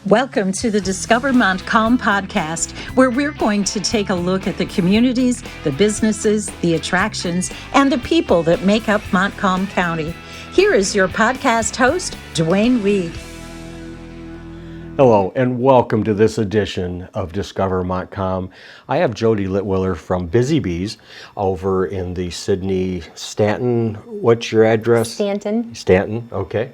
Welcome to the Discover Montcalm podcast, where we're going to take a look at the communities, the businesses, the attractions, and the people that make up Montcalm County. Here is your podcast host, Dwayne Weed. Hello, and welcome to this edition of Discover Montcalm. I have Jodie Litwiller from Busy Bees over in the Sydney, Stanton. What's your address? Stanton, okay.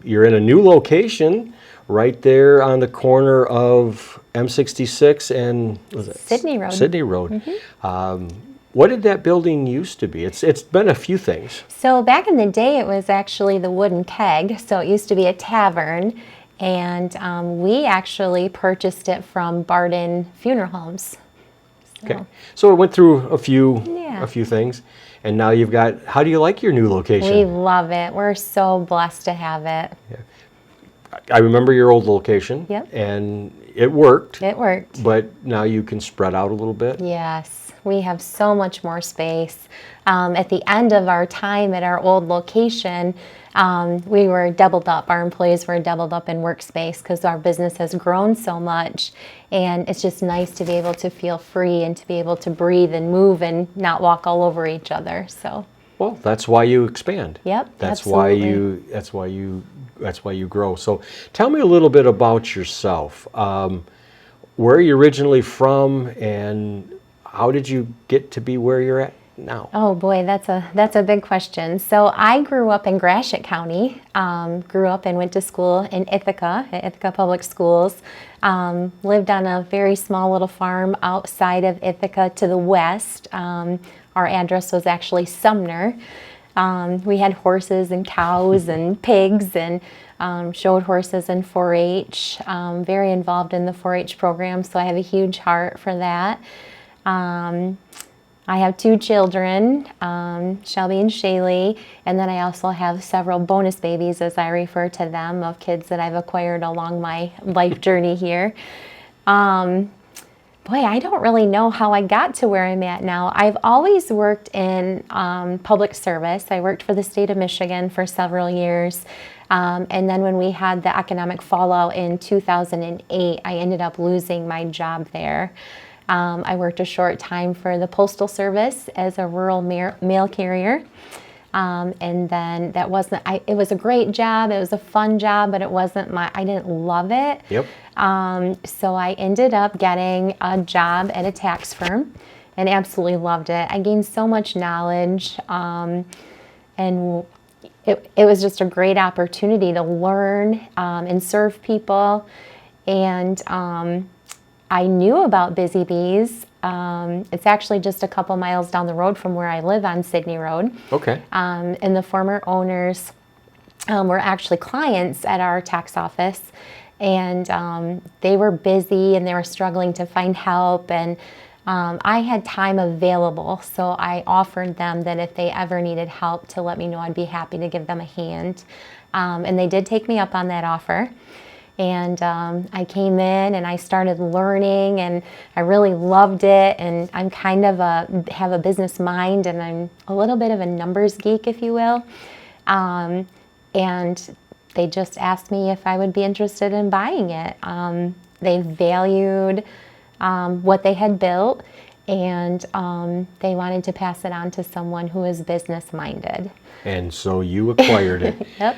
You're in a new location right there on the corner of M66 and Sydney Road. Sydney Road. Mm-hmm. What did that building used to be? It's been a few things. So back in the day, it was actually the Wooden Keg. So it used to be a tavern, and we actually purchased it from Barden Funeral Homes. Okay, so it went through a few things, and now you've got. How do you like your new location? We love it. We're so blessed to have it. Yeah. I remember your old location, and it worked. It worked. But now you can spread out a little bit. Yes, we have so much more space. At the end of our time at our old location, we were doubled up. Our employees were doubled up in workspace because our business has grown so much. And it's just nice to be able to feel free and to be able to breathe and move and not walk all over each other. So. Well, that's why you expand. Yep, That's absolutely. That's why you grow. So tell me a little bit about yourself. Where are you originally from, and how did you get to be where you're at now? Oh boy, that's a big question. So I grew up in Gratiot County. Grew up and went to school in Ithaca, at Ithaca Public Schools. Lived on a very small little farm outside of Ithaca to the west. Our address was actually Sumner. We had horses and cows and pigs, and showed horses in 4-H. Very involved in the 4-H program, so I have a huge heart for that. I have 2 children, Shelby and Shaylee, and then I also have several bonus babies, as I refer to them, of kids that I've acquired along my life journey here. Boy, I don't really know how I got to where I'm at now. I've always worked in public service. I worked for the state of Michigan for several years. And then when we had the economic fallout in 2008, I ended up losing my job there. I worked a short time for the Postal Service as a rural mail carrier. And then it was a great job. It was a fun job, but I didn't love it. Yep. So I ended up getting a job at a tax firm and absolutely loved it. I gained so much knowledge, and it was just a great opportunity to learn and serve people. And I knew about Busy Bees. It's actually just a couple miles down the road from where I live on Sydney Road. Okay. And the former owners were actually clients at our tax office, and they were busy and they were struggling to find help, and I had time available, so I offered them that if they ever needed help to let me know, I'd be happy to give them a hand. And they did take me up on that offer. And I came in and I started learning, and I really loved it. And I'm kind of have a business mind, and I'm a little bit of a numbers geek, if you will. And they just asked me if I would be interested in buying it. They valued what they had built, and they wanted to pass it on to someone who is business minded. And so you acquired it. Yep.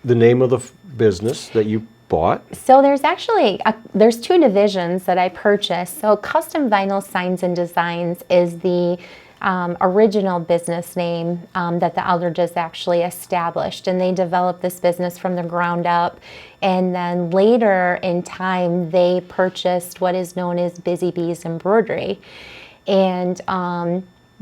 The name of the business that you bought? So there's actually there's 2 divisions that I purchased. So Custom Vinyl Signs and Designs is the original business name that the Eldridges actually established, and they developed this business from the ground up. And then later in time, they purchased what is known as Busy Bees Embroidery. And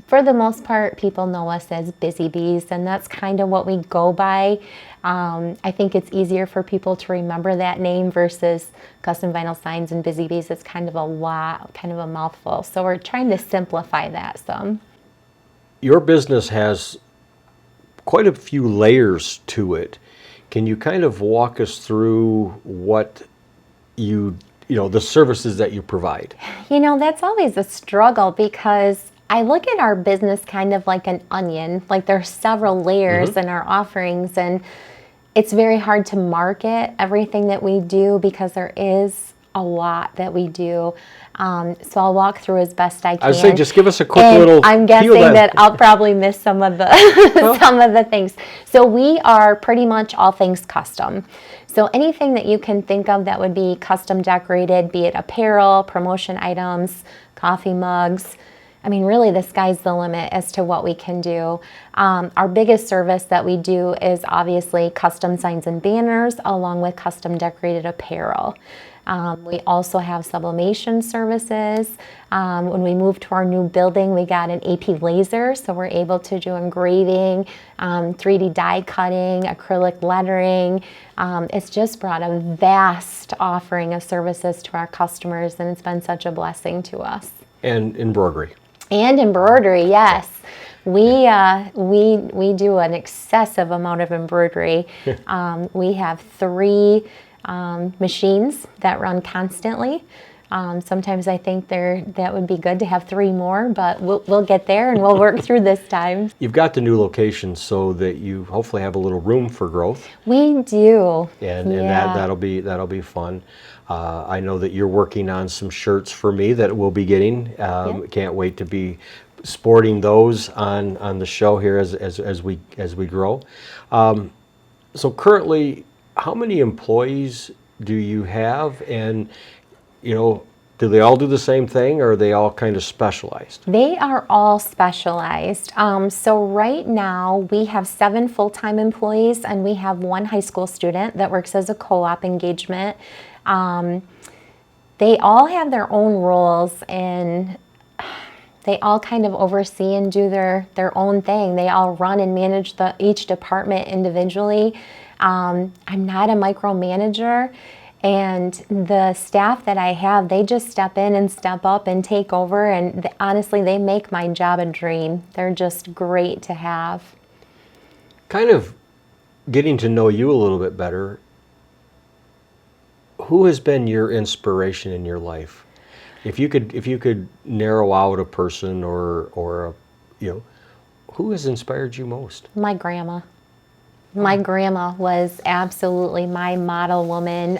for the most part, people know us as Busy Bees, and that's kind of what we go by. I think it's easier for people to remember that name versus Custom Vinyl Signs and Busy Bees. It's kind of a mouthful. So we're trying to simplify that some. Your business has quite a few layers to it. Can you kind of walk us through what the services that you provide? That's always a struggle, because I look at our business kind of like an onion. Like there's several layers in our offerings, and it's very hard to market everything that we do because there is a lot that we do. So I'll walk through as best I can. I would say just give us a quick and little. I'm guessing that I'll probably miss some of the some of the things. So we are pretty much all things custom. So anything that you can think of that would be custom decorated, be it apparel, promotion items, coffee mugs. I mean, really, the sky's the limit as to what we can do. Our biggest service that we do is obviously custom signs and banners, along with custom decorated apparel. We also have sublimation services. When we moved to our new building, we got an AP laser, so we're able to do engraving, 3D die cutting, acrylic lettering. It's just brought a vast offering of services to our customers, and it's been such a blessing to us. And embroidery. And embroidery, yes. We do an excessive amount of embroidery. We have 3 machines that run constantly. Sometimes I think that would be good to have 3 more, but we'll get there and we'll work through this time. You've got the new location so that you hopefully have a little room for growth. We do. And that'll be fun. I know that you're working on some shirts for me that we'll be getting. Can't wait to be sporting those on the show here as we grow. So currently, how many employees do you have, and do they all do the same thing, or are they all kind of specialized? They are all specialized. So right now we have 7 full-time employees, and we have 1 high school student that works as a co-op engagement. They all have their own roles, and they all kind of oversee and do their own thing. They all run and manage each department individually. I'm not a micromanager, and the staff that I have, they just step in and step up and take over, and honestly, they make my job a dream. They're just great to have. Kind of getting to know you a little bit better, who has been your inspiration in your life? If you could narrow out a person or who has inspired you most? My grandma. My grandma was absolutely my model woman.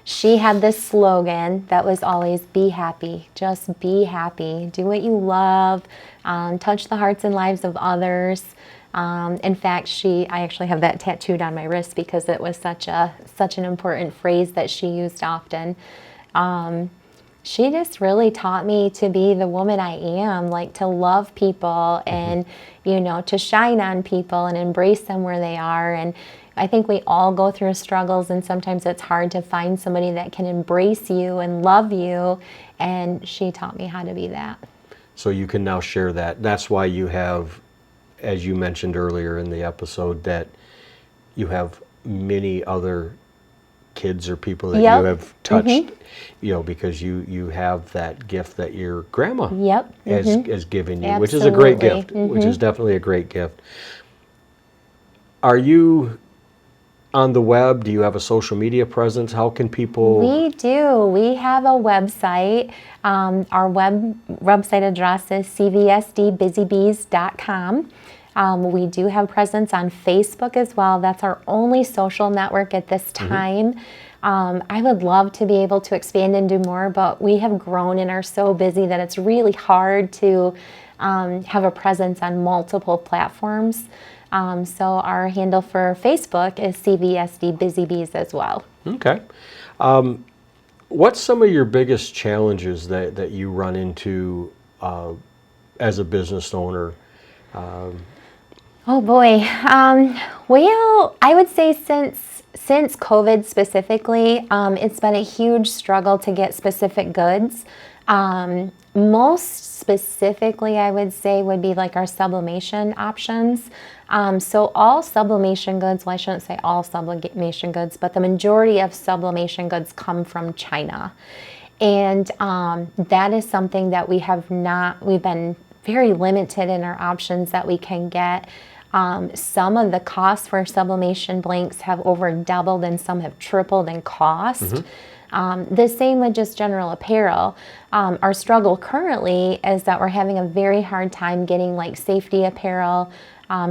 She had this slogan that was always, be happy, just be happy, do what you love, touch the hearts and lives of others. In fact, I actually have that tattooed on my wrist because it was such an important phrase that she used often. She just really taught me to be the woman I am, like to love people and, to shine on people and embrace them where they are. And I think we all go through struggles, and sometimes it's hard to find somebody that can embrace you and love you. And she taught me how to be that. So you can now share that. That's why you have, as you mentioned earlier in the episode, that you have many other kids or people that you have touched, because you have that gift that your grandma has given you, which is a great gift, which is definitely a great gift. Are you on the web? Do you have a social media presence? How can people? We do. We have a website. Our website address is cvsdbusybees.com. We do have presence on Facebook as well. That's our only social network at this time. I would love to be able to expand and do more, but we have grown and are so busy that it's really hard to have a presence on multiple platforms. So our handle for Facebook is CVSD Busy Bees as well. Okay. What's some of your biggest challenges that you run into as a business owner? Oh boy. Well, I would say since COVID specifically, it's been a huge struggle to get specific goods. Most specifically, I would say, would be like our sublimation options. So all sublimation goods, well, I shouldn't say all sublimation goods, but the majority of sublimation goods come from China. And that is something that we've been very limited in our options that we can get. Some of the costs for sublimation blanks have over doubled, and some have tripled in cost. The same with just general apparel. Our struggle currently is that we're having a very hard time getting like safety apparel,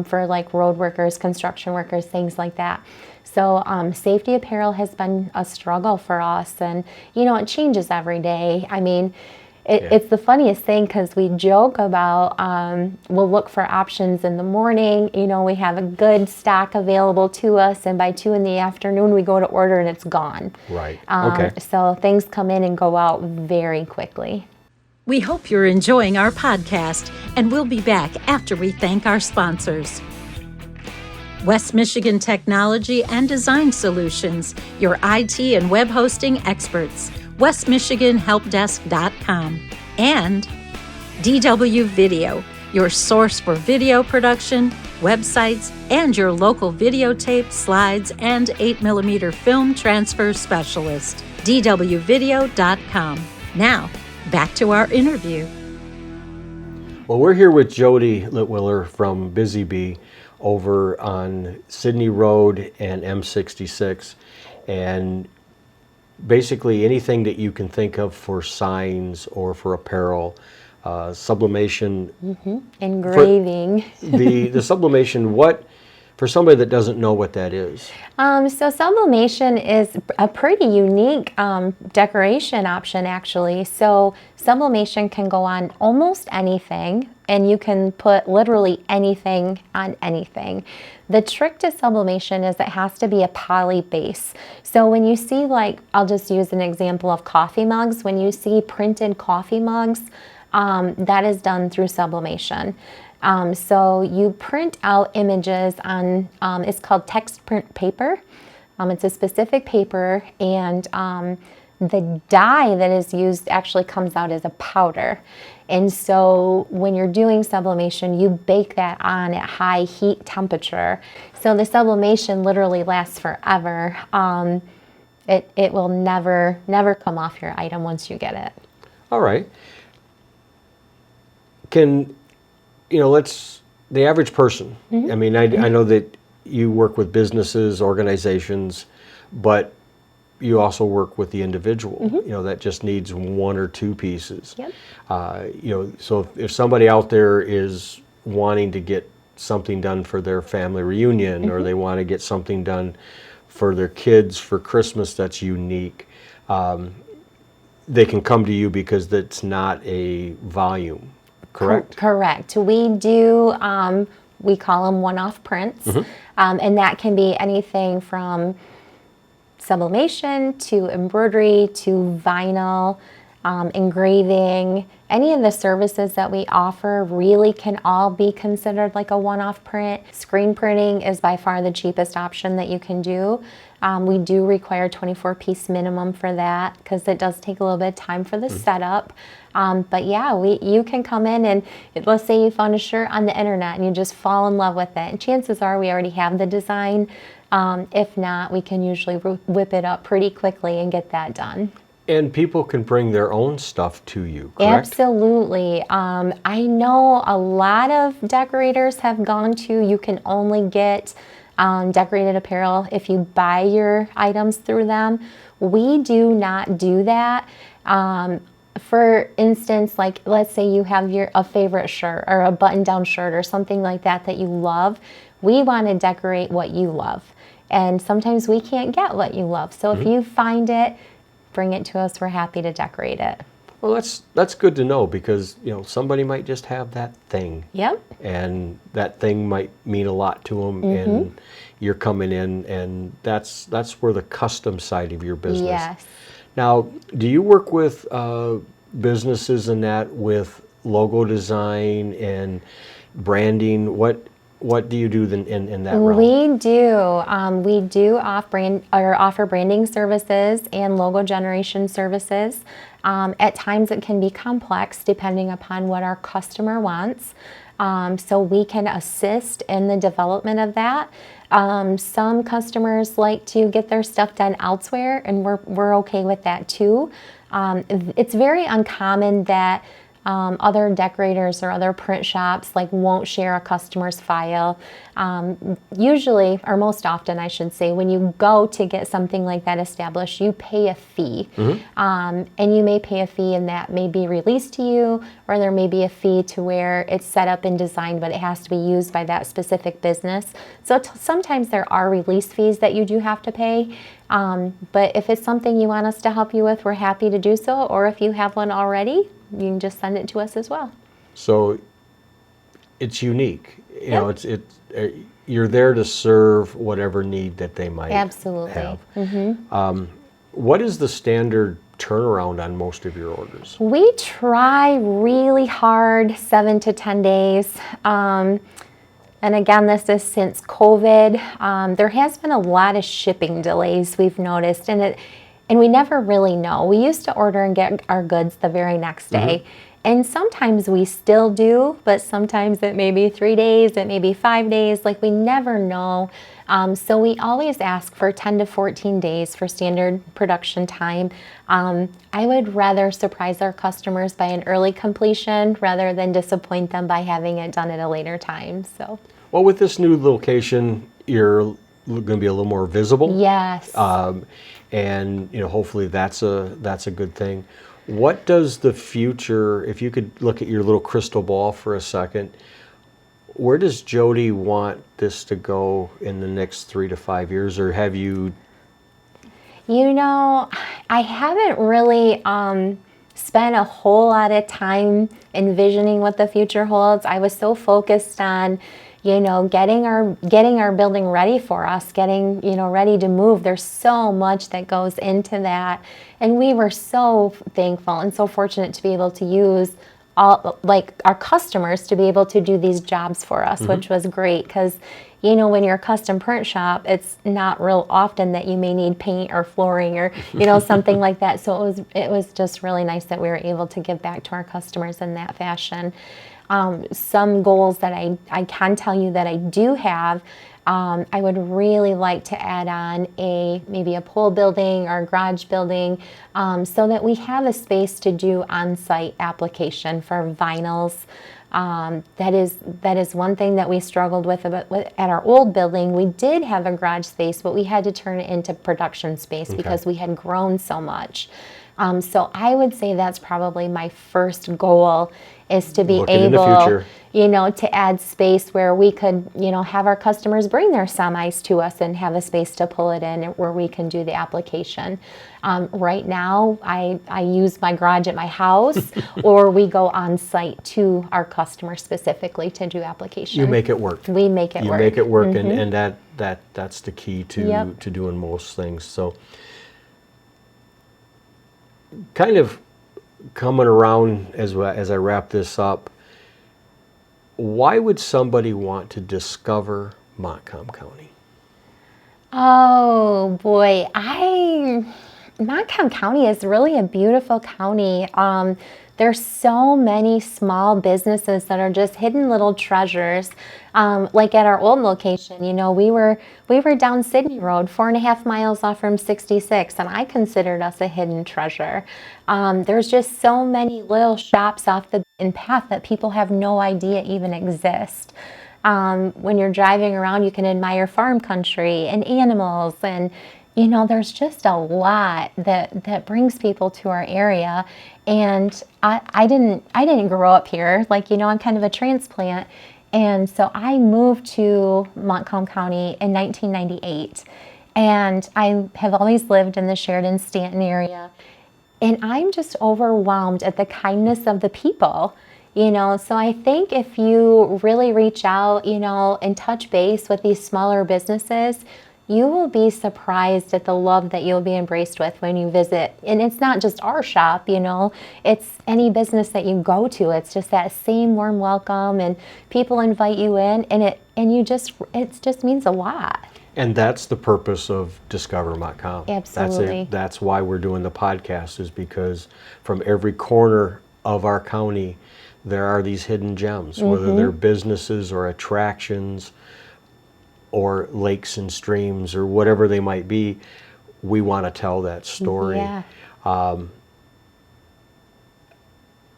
for like road workers, construction workers, things like that. So safety apparel has been a struggle for us, and it changes every day. I mean, it's the funniest thing because we joke about we'll look for options in the morning. We have a good stock available to us, and by 2 PM we go to order and it's gone. Right. Okay. So things come in and go out very quickly. We hope you're enjoying our podcast, and we'll be back after we thank our sponsors. West Michigan Technology and Design Solutions, your IT and web hosting experts. westmichiganhelpdesk.com, and DW Video, your source for video production, websites, and your local videotape, slides, and 8mm film transfer specialist. dwvideo.com. Now, back to our interview. Well, we're here with Jodie Litwiller from Busy Bee over on Sydney Road and M66, and basically anything that you can think of for signs or for apparel, sublimation, engraving. The sublimation, for somebody that doesn't know what that is? So sublimation is a pretty unique decoration option, actually. So sublimation can go on almost anything, and you can put literally anything on anything. The trick to sublimation is it has to be a poly base. So when you see, I'll just use an example of coffee mugs. When you see printed coffee mugs, that is done through sublimation. So you print out images on, it's called text print paper. It's a specific paper, and the dye that is used actually comes out as a powder. And so when you're doing sublimation, you bake that on at high heat temperature. So the sublimation literally lasts forever. It will never come off your item once you get it. All right. The average person, I mean, I know that you work with businesses, organizations, but you also work with the individual, that just needs 1 or 2 pieces. Yep. So if somebody out there is wanting to get something done for their family reunion, or they want to get something done for their kids for Christmas that's unique, they can come to you because that's not a volume. Correct? Correct. We do, we call them one-off prints, and that can be anything from sublimation to embroidery to vinyl, engraving. Any of the services that we offer really can all be considered like a one-off print. Screen printing is by far the cheapest option that you can do. We do require 24-piece minimum for that because it does take a little bit of time for the setup. But yeah, you can come in and let's say you found a shirt on the internet and you just fall in love with it. And chances are we already have the design. If not, we can usually whip it up pretty quickly and get that done. And people can bring their own stuff to you, correct? Absolutely. I know a lot of decorators have gone to, you can only get decorated apparel if you buy your items through them. We do not do that. For instance, let's say you have a favorite shirt or a button-down shirt or something like that that you love. We want to decorate what you love. And sometimes we can't get what you love. So if you find it, bring it to us. We're happy to decorate it. Well, that's good to know because, somebody might just have that thing. Yep. And that thing might mean a lot to them, and you're coming in, and that's where the custom side of your business. Yes. Now, do you work with businesses in that with logo design and branding? What do you do in that realm? We do. We do offer branding services and logo generation services. At times it can be complex depending upon what our customer wants. So we can assist in the development of that. Some customers like to get their stuff done elsewhere, and we're okay with that too. It's very uncommon that Other decorators or other print shops won't share a customer's file. Usually, or most often I should say, when you go to get something like that established, you pay a fee. And you may pay a fee and that may be released to you, or there may be a fee to where it's set up and designed, but it has to be used by that specific business. So sometimes there are release fees that you do have to pay. But if it's something you want us to help you with, we're happy to do so. Or if you have one already, you can just send it to us as well. So it's unique. You know, you're there to serve whatever need that they might Absolutely. have. What is the standard turnaround on most of your orders? We try really hard, 7 to 10 days. And again, this is since COVID. There has been a lot of shipping delays we've noticed, and we never really know. We used to order and get our goods the very next day. And sometimes we still do, but sometimes it may be 3 days, it may be 5 days, we never know. So we always ask for 10 to 14 days for standard production time. I would rather surprise our customers by an early completion rather than disappoint them by having it done at a later time. So, well, with this new location, you're going to be a little more visible. Yes. And hopefully that's a good thing. What does the future, if you could look at your little crystal ball for a second, where does Jodie want this to go in the next 3 to 5 years, or have you? I haven't really spent a whole lot of time envisioning what the future holds. I was so focused on getting our building ready for us, getting, ready to move. There's so much that goes into that. And we were so thankful and so fortunate to be able to use our customers to be able to do these jobs for us, which was great because, when you're a custom print shop, it's not real often that you may need paint or flooring or, something like that. So it was just really nice that we were able to give back to our customers in that fashion. Some goals that I can tell you that I do have, I would really like to add on maybe a pole building or a garage building so that we have a space to do on-site application for vinyls. That is one thing that we struggled with at our old building. We did have a garage space, but we had to turn it into production space because we had grown so much. So I would say that's probably my first goal is to be able, to add space where we could, have our customers bring their semis to us and have a space to pull it in where we can do the application. Right now, I use my garage at my house or we go on site to our customer specifically to do application. You make it work. We make it work. You make it work, and that's the key to doing most things. So kind of coming around as I wrap this up, why would somebody want to discover Montcalm County? Oh boy, Montcalm County is really a beautiful county. There's so many small businesses that are just hidden little treasures. Like at our old location, we were down Sydney Road, 4.5 miles off from 66, and I considered us a hidden treasure. There's just so many little shops off the beaten path that people have no idea even exist. When you're driving around, you can admire farm country and animals, and there's just a lot that brings people to our area. And I didn't grow up here. I'm kind of a transplant. And so I moved to Montcalm County in 1998. And I have always lived in the Sheridan Stanton area. And I'm just overwhelmed at the kindness of the people. So I think if you really reach out, and touch base with these smaller businesses, you will be surprised at the love that you'll be embraced with when you visit. And it's not just our shop, it's any business that you go to. It's just that same warm welcome, and people invite you in, and it just means a lot. And that's the purpose of Discover Montcalm. Absolutely. That's why we're doing the podcast, is because from every corner of our county, there are these hidden gems, whether they're businesses or attractions or lakes and streams or whatever they might be. We want to tell that story. Yeah.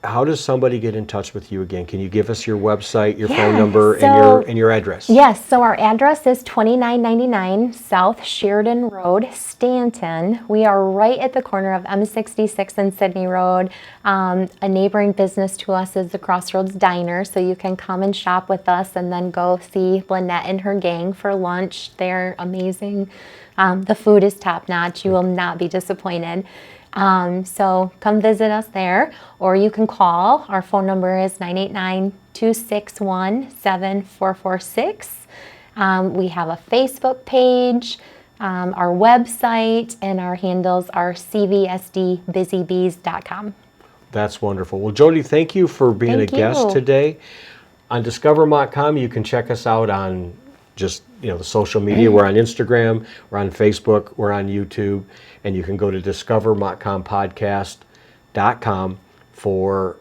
how does somebody get in touch with you again? Can you give us your website, your Yeah, phone number, and your address? Yes, so our address is 2999 South Sheridan Road, Stanton. We are right at the corner of M66 and Sydney Road. A neighboring business to us is the Crossroads Diner, so you can come and shop with us and then go see Lynette and her gang for lunch. They're amazing. The food is top-notch. You will not be disappointed. So come visit us there, or you can call. Our phone number is 989-261-7446. We have a Facebook page, our website, and our handles are cvsdbusybees.com. That's wonderful. Well, Jodie, thank you for being a guest today. On Discover Montcalm, you can check us out on just the social media. We're on Instagram, we're on Facebook, we're on YouTube, and you can go to discovermontcalmpodcast.com for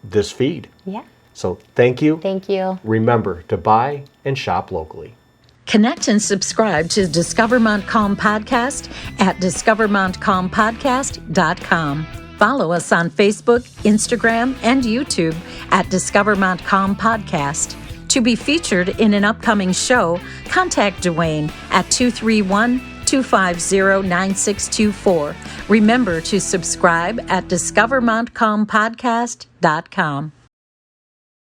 this feed. Yeah. So thank you. Thank you. Remember to buy and shop locally. Connect and subscribe to Discover Montcalm Podcast at discovermontcalmpodcast.com. Follow us on Facebook, Instagram, and YouTube at Discover Montcalm Podcast. To be featured in an upcoming show, contact Dwayne at 231-250-9624. Remember to subscribe at discovermontcalmpodcast.com.